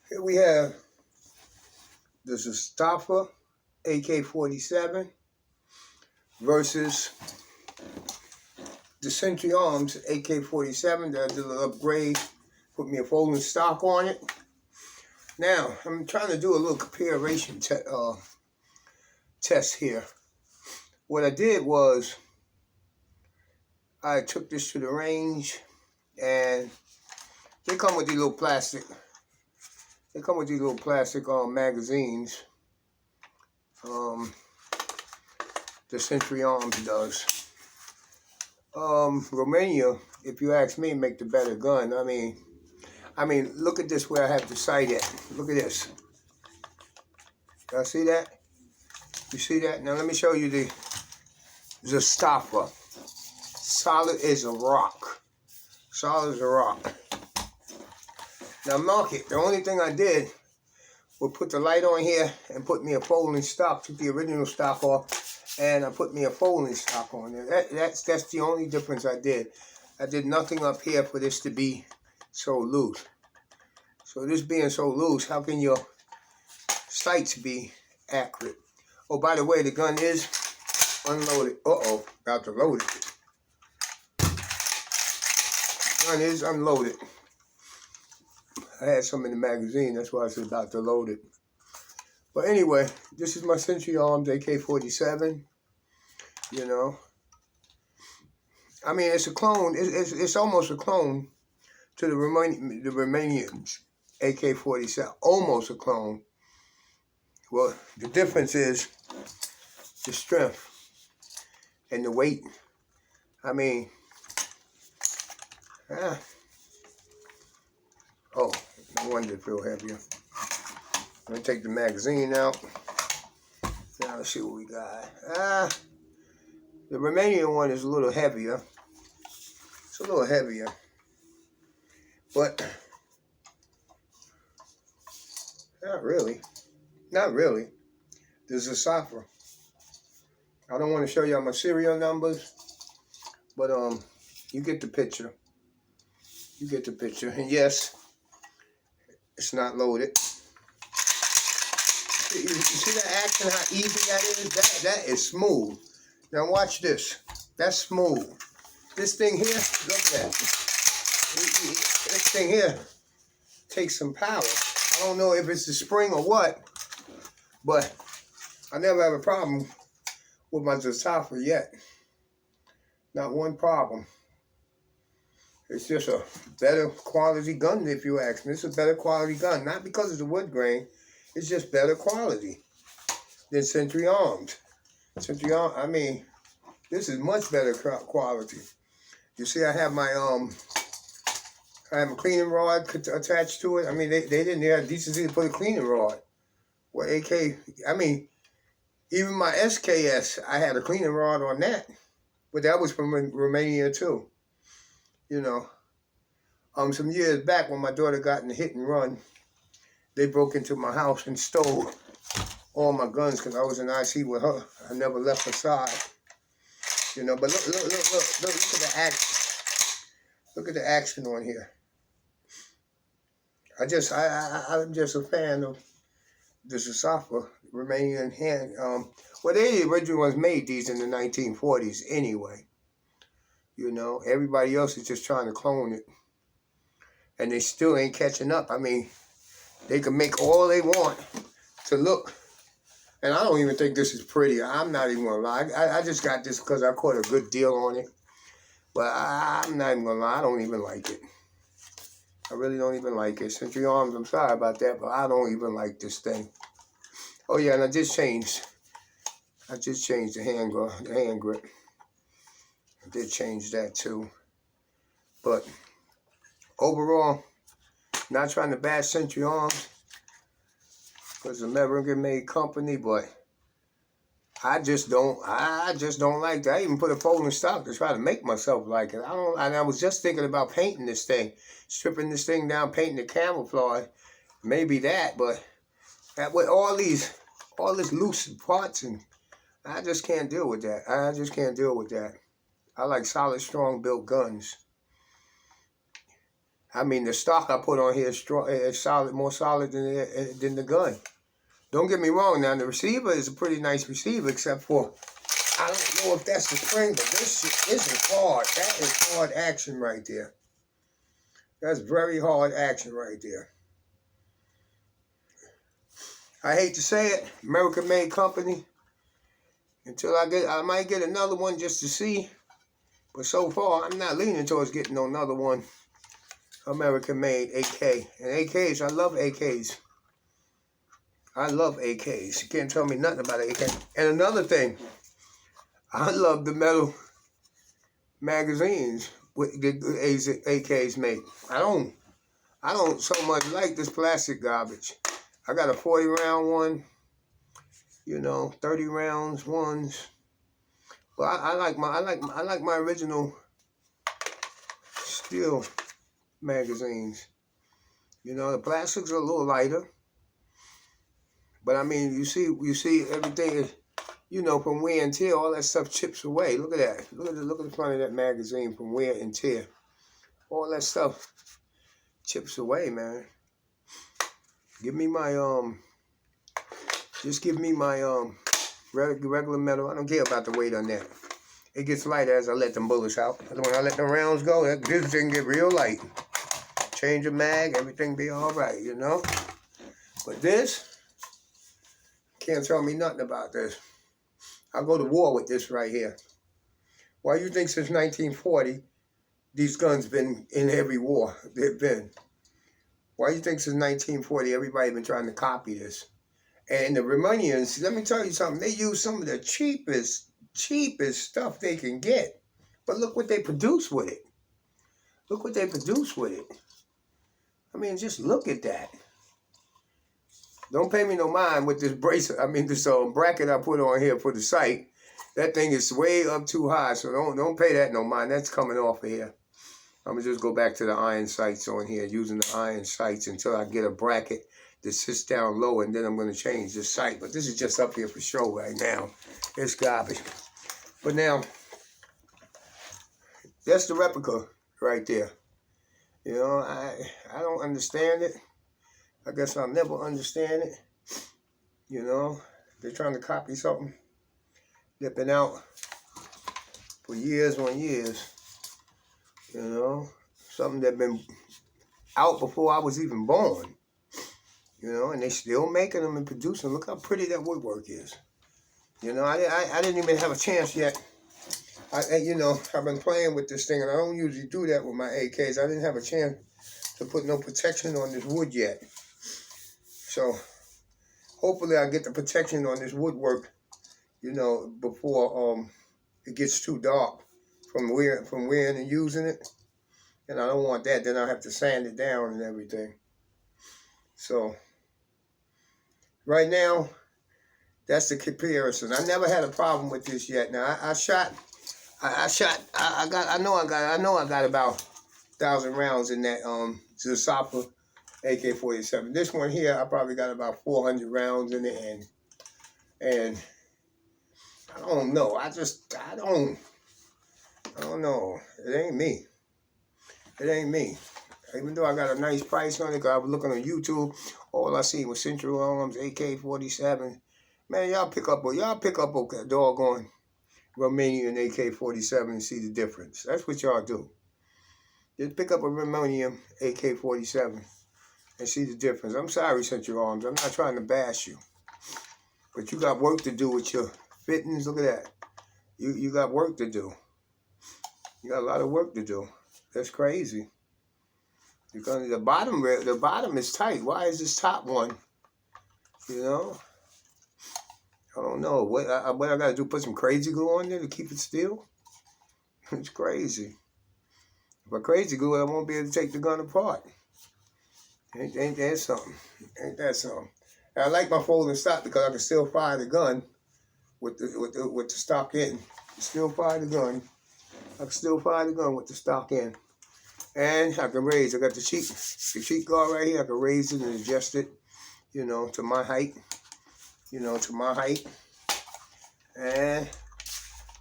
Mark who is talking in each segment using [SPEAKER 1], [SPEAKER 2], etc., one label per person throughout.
[SPEAKER 1] Here we have the Zastava AK-47 versus the Century Arms AK-47 that I did a little upgrade, put me a folding stock on it. Now, I'm trying to do a little comparison test here. What I did was, I took this to the range, and they come with these little plastic, magazines. The Century Arms does. Romania, if you ask me, make the better gun. I mean, look at this where I have the sight at. Look at this. Y'all see that? You see that? Now let me show you the Zastava. Solid as a rock. Solid as a rock. Now mark it. The only thing I did was put the light on here and put me a folding stock. Took the original stock off and I put me a folding stock on there. That's the only difference I did. I did nothing up here for this to be so loose. So this being so loose, how can your sights be accurate? Oh, by the way, the gun is unloaded. Uh-oh, about to load it. Gun is unloaded. I had some in the magazine, that's why I was about to load it. But anyway, this is my Century Arms AK-47. You know, I mean, it's a clone. It's almost a clone to the Romanian AK-47. Almost a clone. Well, the difference is the strength and the weight. I mean, oh, no wonder it feels heavier. I'm gonna take the magazine out. Now let's see what we got. The Romanian one is a little heavier. It's a little heavier, but not really. Not really. This is a Zastava. I don't want to show y'all my serial numbers, but you get the picture. You get the picture. And yes, it's not loaded. You see that action, how easy that is? That is smooth. Now watch this. That's smooth. This thing here, look at that. This thing here takes some power. I don't know if it's the spring or what, but I never have a problem with my Zastava yet. Not one problem. It's just a better quality gun, if you ask me. It's a better quality gun. Not because of the wood grain. It's just better quality than Century Arms. Century Arms, I mean, this is much better quality. You see, I have my I have a cleaning rod attached to it. I mean, they didn't have decency to put a cleaning rod. Well, I mean, even my SKS, I had a cleaning rod on that, but that was from Romania too. You know, some years back when my daughter got in a hit and run, they broke into my house and stole all my guns because I was in IC with her. I never left her side. You know, but look at the action. Look at the action on here. I'm just a fan of the Zastava Romanian hand. Well, they the original ones made these in the 1940s anyway. You know, everybody else is just trying to clone it. And they still ain't catching up. I mean, they can make all they want to look. And I don't even think this is pretty. I'm not even gonna lie. I just got this because I caught a good deal on it. But I'm not even gonna lie. I don't even like it. I really don't even like it. Century Arms, I'm sorry about that, but I don't even like this thing. Oh yeah, and I just changed the hand grip. I did change that too. But overall, not trying to bash Century Arms because it's an American-made company, but I just don't like that. I even put a folding stock to try to make myself like it. And I was just thinking about painting this thing, stripping this thing down, painting it camouflage, maybe that, but with all this loose parts, and I just can't deal with that. I just can't deal with that. I like solid, strong built guns. I mean, the stock I put on here is strong, is solid, more solid than the gun. Don't get me wrong. Now the receiver is a pretty nice receiver, except for I don't know if that's the spring, but this is hard. That is hard action right there. That's very hard action right there. I hate to say it, American-made company. Until I might get another one just to see. But so far, I'm not leaning towards getting another one. American-made AK. And AKs, I love AKs. I love AKs. You can't tell me nothing about an AK. And another thing, I love the metal magazines with the AKs make. I don't so much like this plastic garbage. I got a 40-round one, 30 rounds ones. Well, I like my original steel magazines. The plastics are a little lighter. But I mean, you see everything, from wear and tear, all that stuff chips away. Look at that. Look at the front of that magazine from wear and tear. All that stuff chips away, man. Give me my just give me my regular metal. I don't care about the weight on that. It gets lighter as I let them bullets out. When I let them rounds go, this thing get real light. Change the mag, everything be all right, But this, can't tell me nothing about this. I'll go to war with this right here. Why you think since 1940, these guns been in every war they've been? Why you think since 1940, everybody been trying to copy this? And the Romanians, let me tell you something, they use some of the cheapest stuff they can get. But look what they produce with it. Look what they produce with it. I mean, just look at that. Don't pay me no mind with this this bracket I put on here for the site. That thing is way up too high, so don't pay that no mind. That's coming off of here. I'm gonna just go back to the iron sights on here, using the iron sights until I get a bracket that sits down low, and then I'm gonna change the sight. But this is just up here for show right now. It's garbage. But now, that's the replica right there. I don't understand it. I guess I'll never understand it. They're trying to copy something. They've been out for years on years. Something that been out before I was even born. And they still making them and producing. Look how pretty that woodwork is. I didn't even have a chance yet. I've been playing with this thing, and I don't usually do that with my AKs. I didn't have a chance to put no protection on this wood yet. So, hopefully I get the protection on this woodwork, before it gets too dark from wearing and using it. And I don't want that. Then I'll have to sand it down and everything. So, right now, that's the comparison. I never had a problem with this yet. Now I know I got about 1,000 rounds in that Zastava AK-47. This one here, I probably got about 400 rounds in it, and I don't know. I don't know. It ain't me. It ain't me. Even though I got a nice price on it, because I was looking on YouTube, all I seen was Central Arms, AK-47. Man, y'all pick up a doggone Romanian AK-47 and see the difference. That's what y'all do. Just pick up a Romanian AK-47 and see the difference. I'm sorry, Central Arms. I'm not trying to bash you. But you got work to do with your fittings. Look at that. You got work to do. You got a lot of work to do. That's crazy. Because the bottom is tight. Why is this top one? I don't know. What I got to do, put some crazy glue on there to keep it still? It's crazy. If I crazy glue it, I won't be able to take the gun apart. Ain't that something? Ain't that something? And I like my folding stock because I can still fire the gun with the stock in. Still fire the gun. I can still fire the gun with the stock in. And I can raise. I got the cheek guard right here. I can raise it and adjust it, to my height. To my height. And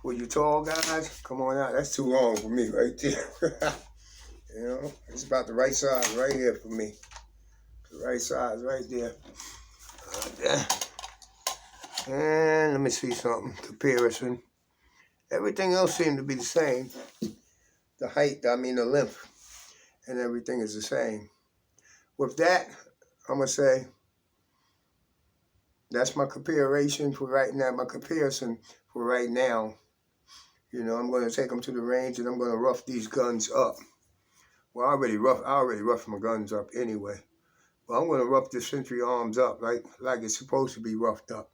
[SPEAKER 1] for you tall guys, come on out. That's too long for me right there. You know, it's about the right size right here for me. The right size right there. And let me see something. Comparison. Everything else seemed to be the same. The height, the length, and everything is the same. With that, I'm going to say that's my comparison for right now. My comparison for right now. You know, I'm going to take them to the range and I'm going to rough these guns up. Well, I already roughed my guns up anyway. But I'm going to rough this Century Arms up like it's supposed to be roughed up.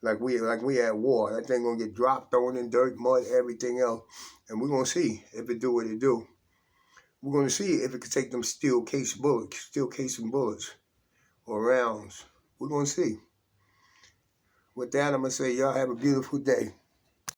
[SPEAKER 1] Like we at war. That thing going to get dropped, thrown in dirt, mud, everything else. And we're going to see if it do what it do. We're going to see if it can take them steel casing bullets or rounds. We're going to see. With that, I'm going to say y'all have a beautiful day.